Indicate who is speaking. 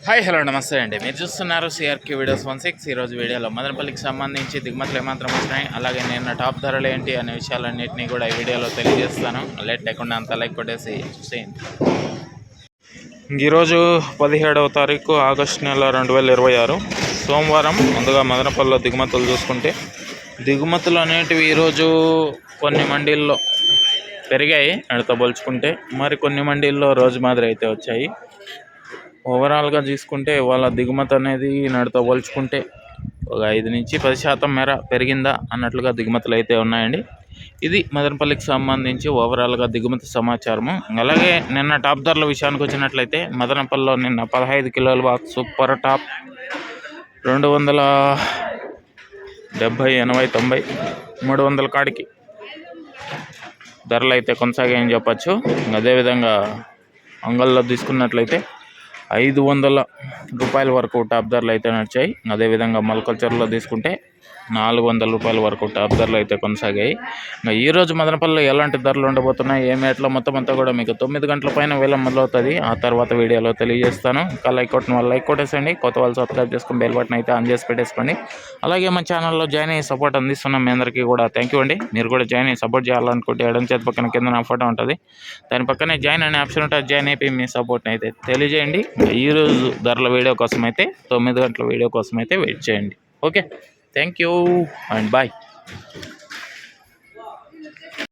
Speaker 1: Hi hello నమస్తే అండి. మీరు చూస్తున్నారు సిఆర్కే వీడియోస్ 16. ఈరోజు వీడియోలో మదనపల్లికి సంబంధించి దిగుమతులు ఏమాత్రం వచ్చినాయి, అలాగే నిన్న టాప్ ధరలు ఏంటి అనే విషయాలన్నింటినీ కూడా ఈ వీడియోలో తెలియజేస్తాను. లేట్ లేకుండా అంత లైక్ కొట్టేసి చూసేయండి. ఈరోజు 17వ తారీఖు ఆగస్టు నెల 2026 సోమవారం. ముందుగా మదనపల్లిలో దిగుమతులు చూసుకుంటే దిగుమతులు అనేటివి ఈరోజు కొన్ని మండీల్లో పెరిగాయి అడితో పోల్చుకుంటే, మరి కొన్ని మండీల్లో రోజు మాదిరి అయితే వచ్చాయి. ఓవరాల్గా చూసుకుంటే వాళ్ళ దిగుమతి అనేది నాటితో పోల్చుకుంటే ఒక 5-10% మేర పెరిగిందా అన్నట్లుగా దిగుమతులు అయితే ఉన్నాయండి. ఇది మదనపల్లికి సంబంధించి ఓవరాల్గా దిగుమతి సమాచారము. అలాగే నిన్న టాప్ ధరల విషయానికి వచ్చినట్లయితే మదనపల్లిలో నిన్న 15 కిలోల బాక్స్ సూపర్ టాప్ 270, 80, 90, 300 కాడికి ధరలు అయితే కొనసాగాయని చెప్పచ్చు. అదేవిధంగా అంగల్లో తీసుకున్నట్లయితే 500 రూపాయల వరకు టాప్ ధరలు అయితే నడిచాయి. అదేవిధంగా మల్కల్చర్లో తీసుకుంటే 400 రూపాయల వరకు టాప్ ధరలు అయితే కొనసాగాయి. ఈరోజు మదనపల్లిలో ఎలాంటి ధరలు ఉండబోతున్నాయి, ఏమి ఎట్లా మొత్తం అంతా కూడా మీకు 9 గంటల పైన వేలం మొదలవుతుంది. ఆ తర్వాత వీడియోలో తెలియజేస్తాను. ఇంకా లైక్ కొట్టిన వాళ్ళు లైక్ కొట్టేసండి, కొత్త వాళ్ళు సబ్స్క్రైబ్ చేసుకుని బెల్ బటన్ అయితే ఆన్ చేసి పెట్టేసుకోండి. అలాగే మన ఛానల్లో జాయిన్ అయ్యి సపోర్ట్ అందిస్తున్నాం మీ అందరికీ కూడా థ్యాంక్ యూ అండి. మీరు కూడా జాయిన్ అయ్యి సపోర్ట్ చేయాలనుకుంటే ఎడం చేతి పక్కన కింద నా ఫోటో ఉంటుంది, దాని పక్కనే జాయిన్ అనే ఆప్షన్ ఉంటుంది. జాయిన్ అయిపోయి మీ సపోర్ట్ని అయితే తెలియజేయండి. ఈరోజు ధరల వీడియో కోసం అయితే 9 గంటల వీడియో కోసం అయితే వెయిట్ చేయండి. Okay, thank you and bye.